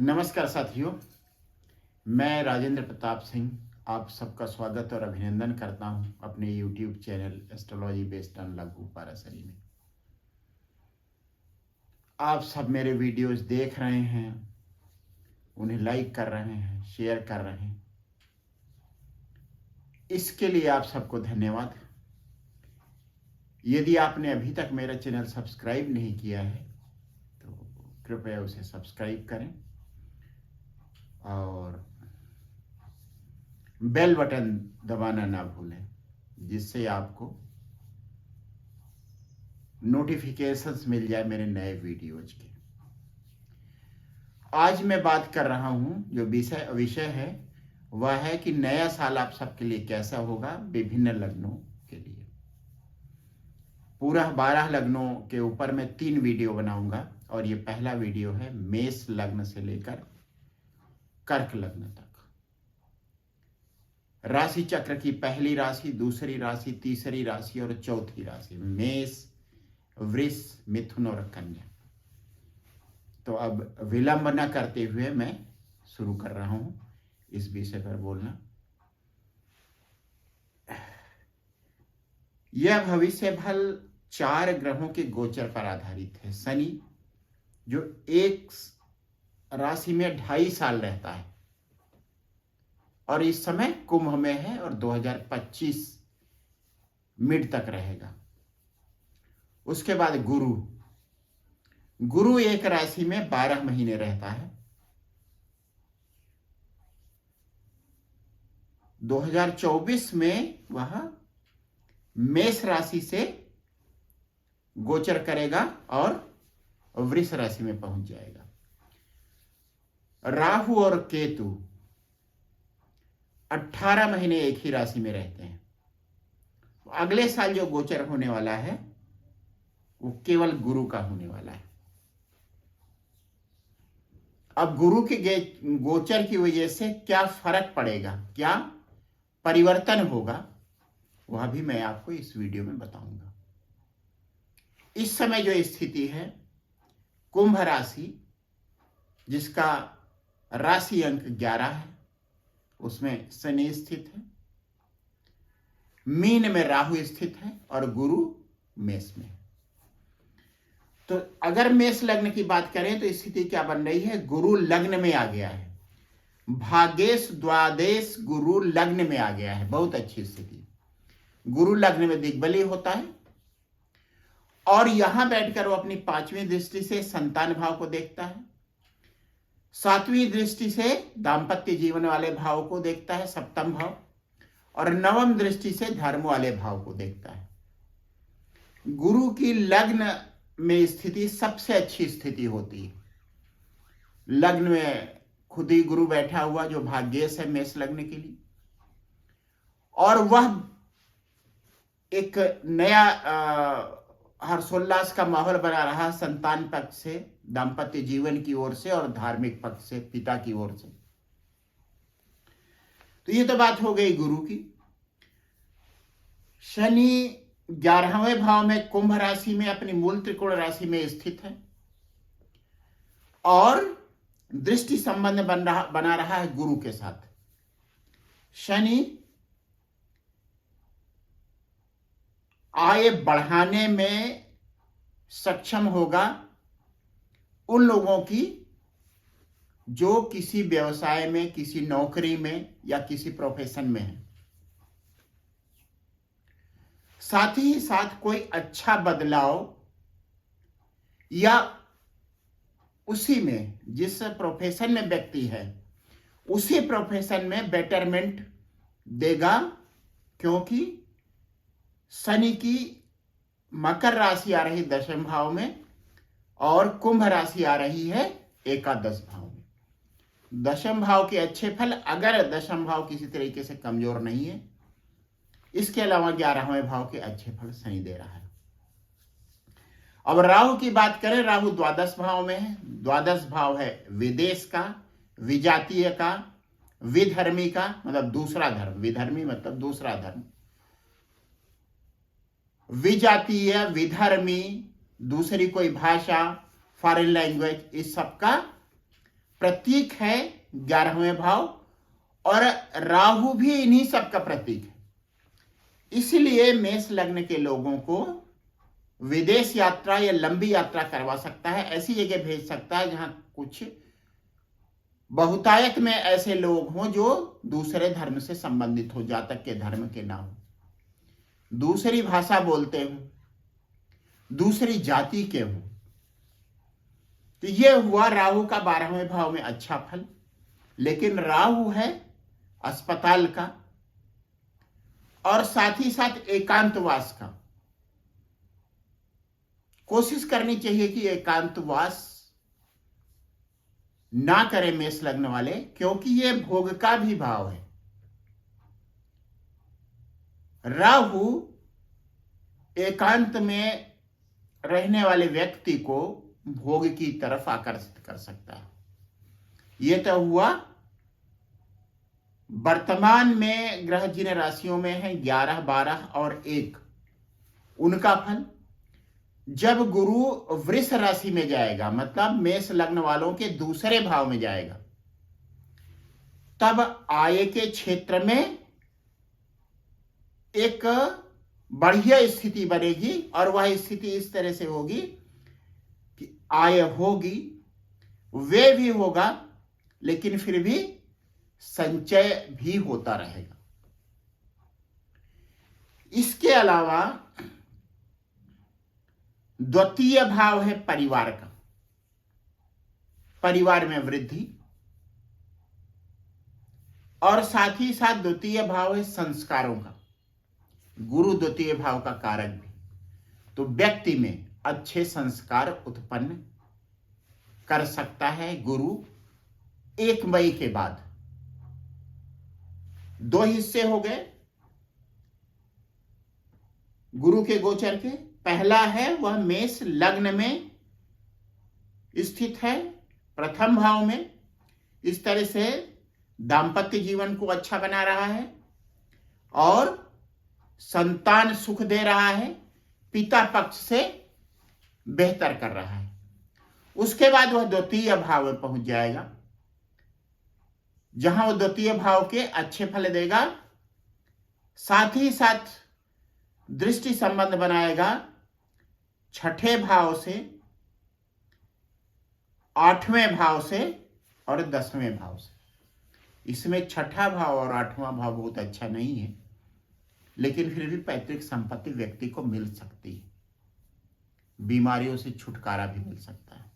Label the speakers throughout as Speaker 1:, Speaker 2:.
Speaker 1: नमस्कार साथियों, मैं राजेंद्र प्रताप सिंह आप सबका स्वागत और अभिनंदन करता हूं अपने YouTube channel astrology based on लघु पाराशरी में। आप सब मेरे वीडियोस देख रहे हैं, उन्हें लाइक कर रहे हैं, शेयर कर रहे हैं, इसके लिए आप सबको धन्यवाद। यदि आपने अभी तक मेरा चैनल सब्सक्राइब नहीं किया है तो कृपया उसे सब्सक्राइब करें और बेल बटन दबाना ना भूलें, जिससे आपको नोटिफिकेशंस मिल जाए मेरे नए वीडियोज के। आज मैं बात कर रहा हूं, जो विषय है वह है कि नया साल आप सबके लिए कैसा होगा विभिन्न लग्नों के लिए। पूरा 12 लग्नों के ऊपर मैं 3 वीडियो बनाऊंगा और ये पहला वीडियो है मेष लग्न से लेकर कर्क लग्न तक। राशि चक्र की पहली राशि, दूसरी राशि, तीसरी राशि और चौथी राशि मेष, वृष, मिथुन और कन्या। तो अब विलंब न करते हुए मैं शुरू कर रहा हूं इस विषय पर बोलना। यह भविष्य फल 4 ग्रहों के गोचर पर आधारित है। शनि जो एक राशि में 2.5 साल रहता है और इस समय कुंभ में है और 2025 मिड तक रहेगा। उसके बाद गुरु एक राशि में 12 महीने रहता है। 2024 में वह मेष राशि से गोचर करेगा और वृष राशि में पहुंच जाएगा। राहु और केतु 18 महीने एक ही राशि में रहते हैं। अगले साल जो गोचर होने वाला है वो केवल गुरु का होने वाला है। अब गुरु के गोचर की वजह से क्या फर्क पड़ेगा, क्या परिवर्तन होगा, वह भी मैं आपको इस वीडियो में बताऊंगा। इस समय जो स्थिति है, कुंभ राशि जिसका राशि अंक 11 है, उसमें शनि स्थित है, मीन में राहु स्थित है और गुरु मेष में है। तो अगर मेष लग्न की बात करें तो स्थिति क्या बन रही है, गुरु लग्न में आ गया है। भागेश द्वादेश गुरु लग्न में आ गया है, बहुत अच्छी स्थिति। गुरु लग्न में दिग्बली होता है और यहां बैठकर वो अपनी 5वीं दृष्टि से संतान भाव को देखता है, 7वीं दृष्टि से दाम्पत्य जीवन वाले भाव को देखता है, 7म भाव, और 9वीं दृष्टि से धर्म वाले भाव को देखता है। गुरु की लग्न में स्थिति सबसे अच्छी स्थिति होती है। लग्न में खुद ही गुरु बैठा हुआ जो भाग्येश है मेष लग्न के लिए, और वह एक नया हर्षोल्लास का माहौल बना रहा संतान पक्ष से, दाम्पत्य जीवन की ओर से और धार्मिक पक्ष से, पिता की ओर से। तो ये तो बात हो गई गुरु की। शनि 11वें भाव में कुंभ राशि में अपनी मूल त्रिकोण राशि में स्थित है और दृष्टि संबंध बना रहा है गुरु के साथ। शनि आय बढ़ाने में सक्षम होगा उन लोगों की जो किसी व्यवसाय में, किसी नौकरी में या किसी प्रोफेशन में है। साथ ही साथ कोई अच्छा बदलाव या उसी में जिस प्रोफेशन में व्यक्ति है उसी प्रोफेशन में बेटरमेंट देगा, क्योंकि शनि की मकर राशि आ रही 10वें भाव में और कुंभ राशि आ रही है एकादश भाव में। 10वें भाव के अच्छे फल, अगर 10वें भाव किसी तरीके से कमजोर नहीं है, इसके अलावा 11वें भाव के अच्छे फल शनि दे रहा है। अब राहु की बात करें, राहु द्वादश भाव में है। द्वादश भाव है विदेश का, विजातीय का, विधर्मी का, मतलब दूसरा धर्म। विधर्मी मतलब दूसरा धर्म। विजातीय, विधर्मी, दूसरी कोई भाषा, फॉरेन लैंग्वेज, इस सब का प्रतीक है 11वें भाव, और राहु भी इन्हीं सब का प्रतीक है। इसलिए मेष लग्न के लोगों को विदेश यात्रा या लंबी यात्रा करवा सकता है, ऐसी जगह भेज सकता है जहां कुछ बहुतायत में ऐसे लोग हों जो दूसरे धर्म से संबंधित हो, जातक के धर्म के ना हो, दूसरी भाषा बोलते हो, दूसरी जाति के हो। तो ये हुआ राहु का 12वें भाव में अच्छा फल। लेकिन राहु है अस्पताल का और साथ ही साथ एकांतवास का। कोशिश करनी चाहिए कि एकांतवास ना करें मेष लग्न वाले, क्योंकि ये भोग का भी भाव है। राहु एकांत में रहने वाले व्यक्ति को भोग की तरफ आकर्षित कर सकता है। यह तो हुआ वर्तमान में ग्रह जिन राशियों में है 11, 12 और 1, उनका फल। जब गुरु वृष राशि में जाएगा, मतलब मेष लग्न वालों के दूसरे भाव में जाएगा, तब आय के क्षेत्र में एक बढ़िया स्थिति बनेगी। और वह स्थिति इस तरह से होगी कि आय होगी, व्यय भी होगा, लेकिन फिर भी संचय भी होता रहेगा। इसके अलावा द्वितीय भाव है परिवार का, परिवार में वृद्धि, और साथ ही साथ द्वितीय भाव है संस्कारों का। गुरु द्वितीय भाव का कारक भी, तो व्यक्ति में अच्छे संस्कार उत्पन्न कर सकता है गुरु 1 मई के बाद। 2 हिस्से हो गए गुरु के गोचर के। पहला है वह मेष लग्न में स्थित है, प्रथम भाव में, इस तरह से दाम्पत्य जीवन को अच्छा बना रहा है और संतान सुख दे रहा है, पिता पक्ष से बेहतर कर रहा है। उसके बाद वह द्वितीय भाव में पहुंच जाएगा, जहां वह द्वितीय भाव के अच्छे फल देगा, साथ ही साथ दृष्टि संबंध बनाएगा 6ठे भाव से, 8वें भाव से और 10वें भाव से। इसमें 6ठा भाव और 8वां भाव बहुत अच्छा नहीं है, लेकिन फिर भी पैतृक संपत्ति व्यक्ति को मिल सकती है, बीमारियों से छुटकारा भी मिल सकता है।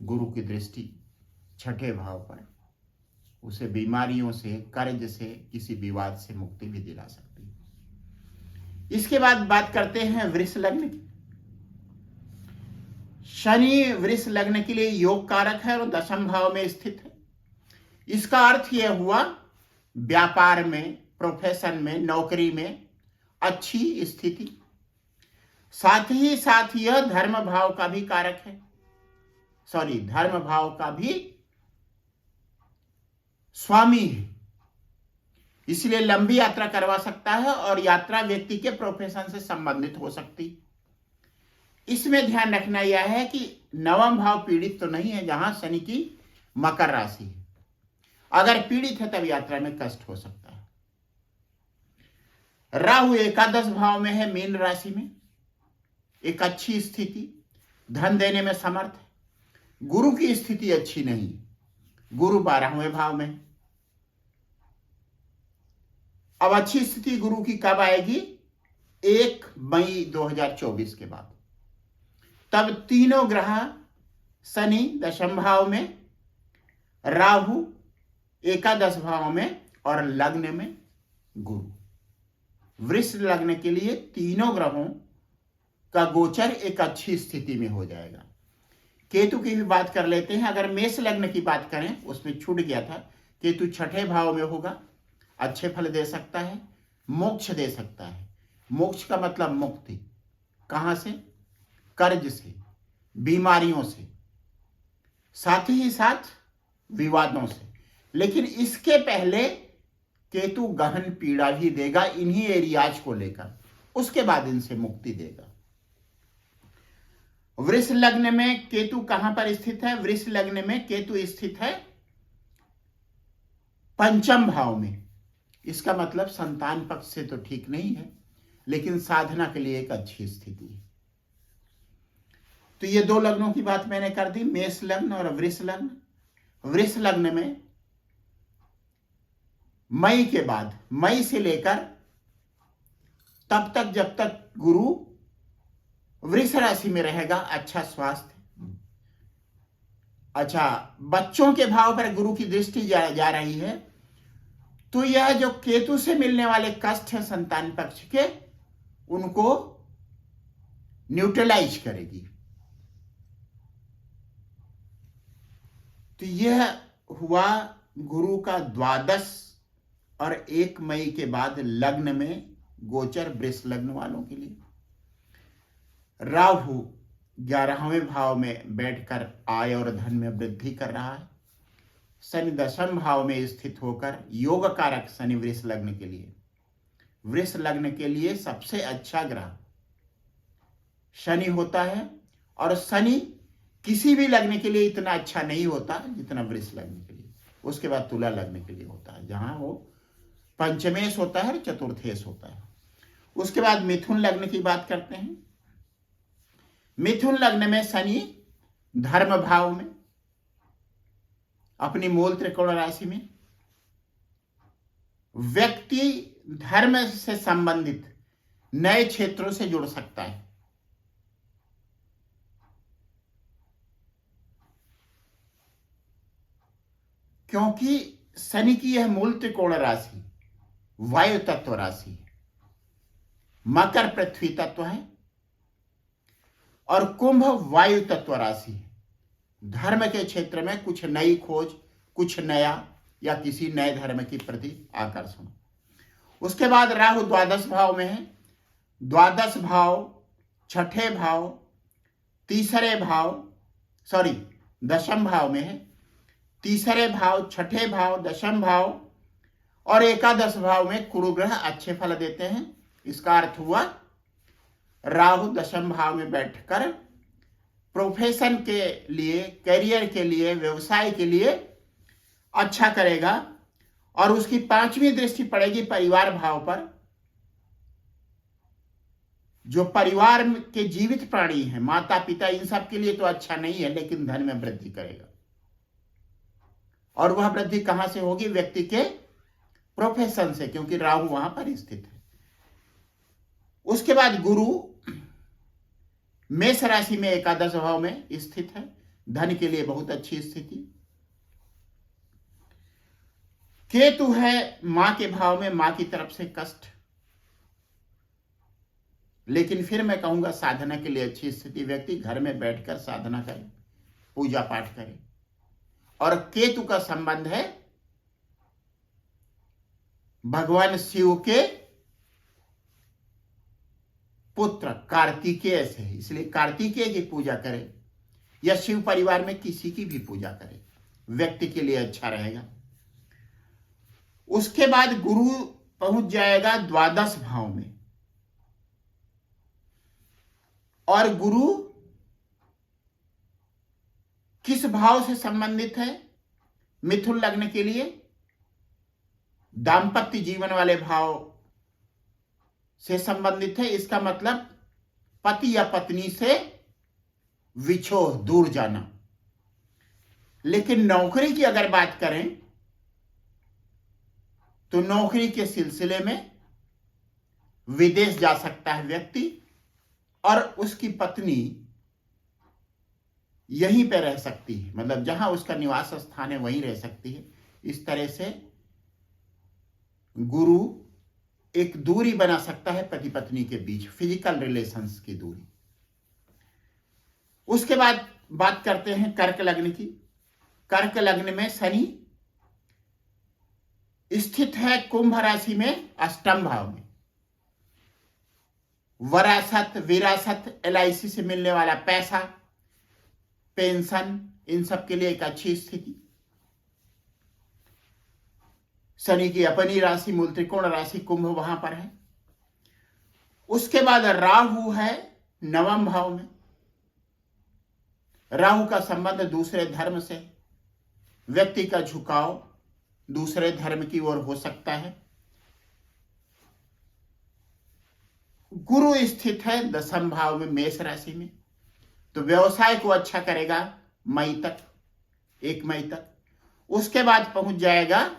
Speaker 1: गुरु की दृष्टि 6ठे भाव पर उसे बीमारियों से, कर्ज से, किसी विवाद से मुक्ति भी दिला सकती है। इसके बाद बात करते हैं वृष लग्न की। शनि वृष लग्न के लिए योग कारक है और 10वें भाव में स्थित है। इसका अर्थ यह हुआ व्यापार में, प्रोफेशन में, नौकरी में अच्छी स्थिति। साथ ही साथ यह धर्म भाव का भी कारक है, धर्म भाव का भी स्वामी है, इसलिए लंबी यात्रा करवा सकता है और यात्रा व्यक्ति के प्रोफेशन से संबंधित हो सकती। इसमें ध्यान रखना यह है कि 9वां भाव पीड़ित तो नहीं है, जहां शनि की मकर राशि है। अगर पीड़ित है तब यात्रा में कष्ट हो सकता है। राहु एकादश भाव में है, मीन राशि में, एक अच्छी स्थिति, धन देने में समर्थ है। गुरु की स्थिति अच्छी नहीं, गुरु 12वें भाव में। अब अच्छी स्थिति गुरु की कब आएगी? 1 मई 2024 के बाद। तब तीनों ग्रह, शनि 10वें भाव में, राहु एकादश भाव में और लग्न में गुरु। वृष लग्न के लिए तीनों ग्रहों का गोचर एक अच्छी स्थिति में हो जाएगा। केतु की भी बात कर लेते हैं। अगर मेष लग्न की बात करें, उसमें छूट गया था, केतु 6ठे भाव में होगा, अच्छे फल दे सकता है, मोक्ष दे सकता है। मोक्ष का मतलब मुक्ति, कहां से? कर्ज से, बीमारियों से, साथ ही साथ विवादों से। लेकिन इसके पहले केतु गहन पीड़ा भी देगा इन्हीं एरियाज को लेकर, उसके बाद इनसे मुक्ति देगा। वृष लग्न में केतु कहां पर स्थित है? वृष लग्न में केतु स्थित है पंचम भाव में। इसका मतलब संतान पक्ष से तो ठीक नहीं है, लेकिन साधना के लिए एक अच्छी स्थिति है। तो ये दो लग्नों की बात मैंने कर दी, मेष लग्न और वृष लग्न। वृष लग्न में मई के बाद, मई से लेकर तब तक जब तक गुरु वृष राशि में रहेगा, अच्छा स्वास्थ्य, अच्छा बच्चों के भाव पर गुरु की दृष्टि जा रही है, तो यह जो केतु से मिलने वाले कष्ट है संतान पक्ष के, उनको न्यूट्रलाइज करेगी। तो यह हुआ गुरु का द्वादश और 1 मई के बाद लग्न में गोचर वृष लग्न वालों के लिए। राहु 11वें भाव में बैठकर आय और धन में वृद्धि कर रहा है। शनि 10वें भाव में स्थित होकर योग कारक शनि वृष लग्न के लिए, वृष लग्न के लिए सबसे अच्छा ग्रह शनि होता है। और शनि किसी भी लग्न के लिए इतना अच्छा नहीं होता जितना वृष लग्न के लिए। उसके बाद तुला लग्न के लिए होता है, जहां वो पंचमेश होता है, चतुर्थेश होता है। उसके बाद मिथुन लग्न की बात करते हैं। मिथुन लग्न में शनि धर्म भाव में, अपनी मूल त्रिकोण राशि में, व्यक्ति धर्म से संबंधित नए क्षेत्रों से जुड़ सकता है। क्योंकि शनि की यह मूल त्रिकोण राशि वायु तत्व राशि है, मकर पृथ्वी तत्व है और कुंभ वायु तत्व राशि है। धर्म के क्षेत्र में कुछ नई खोज, कुछ नया, या किसी नए धर्म की प्रति आकर्षण। उसके बाद राहु द्वादश भाव में है। द्वादश भाव, छठे भाव, तीसरे भाव, दशम भाव में है। तीसरे भाव, छठे भाव, दशम भाव और एकादश भाव में कुरु ग्रह अच्छे फल देते हैं। इसका अर्थ हुआ राहु दशम भाव में बैठकर प्रोफेशन के लिए, करियर के लिए, व्यवसाय के लिए अच्छा करेगा। और उसकी 5वीं दृष्टि पड़ेगी परिवार भाव पर, जो परिवार के जीवित प्राणी हैं, माता पिता, इन सब के लिए तो अच्छा नहीं है, लेकिन धन में वृद्धि करेगा। और वह वृद्धि कहां से होगी? व्यक्ति के प्रोफेशन से, क्योंकि राहु वहां पर स्थित है। उसके बाद गुरु मेष राशि में एकादश भाव में स्थित है, धन के लिए बहुत अच्छी स्थिति। केतु है मां के भाव में, मां की तरफ से कष्ट, लेकिन फिर मैं कहूंगा साधना के लिए अच्छी स्थिति। व्यक्ति घर में बैठकर साधना करे, पूजा पाठ करे। और केतु का संबंध है भगवान शिव के पुत्र कार्तिकेय से, इसलिए कार्तिकेय की पूजा करें या शिव परिवार में किसी की भी पूजा करें, व्यक्ति के लिए अच्छा रहेगा। उसके बाद गुरु पहुंच जाएगा द्वादश भाव में, और गुरु किस भाव से संबंधित है? मिथुन लग्न के लिए दाम्पत्य जीवन वाले भाव से संबंधित है। इसका मतलब पति या पत्नी से विछोह, दूर जाना। लेकिन नौकरी की अगर बात करें तो नौकरी के सिलसिले में विदेश जा सकता है व्यक्ति, और उसकी पत्नी यहीं पे रह सकती है, मतलब जहां उसका निवास स्थान है वहीं रह सकती है। इस तरह से गुरु एक दूरी बना सकता है पति पत्नी के बीच, फिजिकल रिलेशंस की दूरी। उसके बाद बात करते हैं कर्क लग्न की। कर्क लग्न में शनि स्थित है कुंभ राशि में, अष्टम भाव में। विरासत, LIC से मिलने वाला पैसा, पेंशन, इन सब के लिए एक अच्छी स्थिति। शनि की अपनी राशि मूल त्रिकोण राशि कुंभ वहां पर है। उसके बाद राहु है 9वें भाव में। राहु का संबंध दूसरे धर्म से, व्यक्ति का झुकाव दूसरे धर्म की ओर हो सकता है। गुरु स्थित है 10वें भाव में मेष राशि में, तो व्यवसाय को अच्छा करेगा मई तक, 1 मई तक। उसके बाद पहुंच जाएगा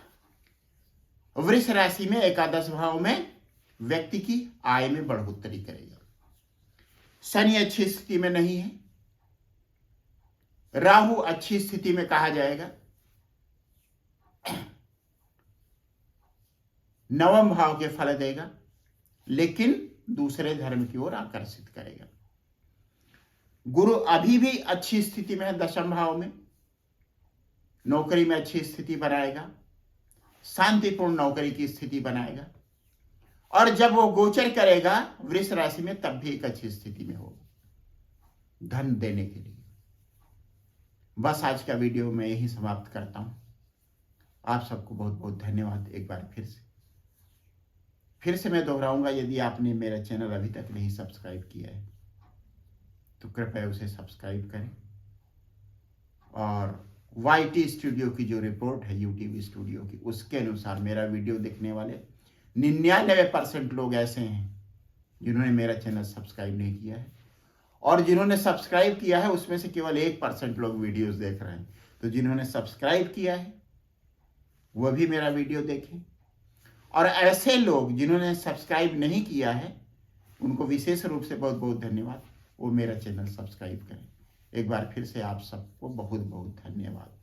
Speaker 1: वृष राशि में, एकादश भाव में, व्यक्ति की आय में बढ़ोतरी करेगा। शनि अच्छी स्थिति में नहीं है, राहु अच्छी स्थिति में कहा जाएगा, 9वें भाव के फल देगा, लेकिन दूसरे धर्म की ओर आकर्षित करेगा। गुरु अभी भी अच्छी स्थिति में है 10वें भाव में, नौकरी में अच्छी स्थिति बनाएगा, शांतिपूर्ण नौकरी की स्थिति बनाएगा, और जब वो गोचर करेगा वृष राशि में तब भी एक अच्छी स्थिति में होगा धन देने के लिए। बस आज का वीडियो मैं यही समाप्त करता हूं। आप सबको बहुत बहुत धन्यवाद। एक बार फिर से मैं दोहराऊंगा, यदि आपने मेरा चैनल अभी तक नहीं सब्सक्राइब किया है तो कृपया उसे सब्सक्राइब करें, और YT स्टूडियो की जो रिपोर्ट है यूट्यूब स्टूडियो की, उसके अनुसार मेरा वीडियो देखने वाले 99% लोग ऐसे हैं जिन्होंने मेरा चैनल सब्सक्राइब नहीं किया है, और जिन्होंने सब्सक्राइब किया है उसमें से केवल 1% लोग वीडियोस देख रहे हैं। तो जिन्होंने सब्सक्राइब किया है वह भी मेरा वीडियो देखें, और ऐसे लोग जिन्होंने सब्सक्राइब नहीं किया है उनको विशेष रूप से बहुत बहुत धन्यवाद, वो मेरा चैनल सब्सक्राइब करें। एक बार फिर से आप सबको बहुत बहुत धन्यवाद।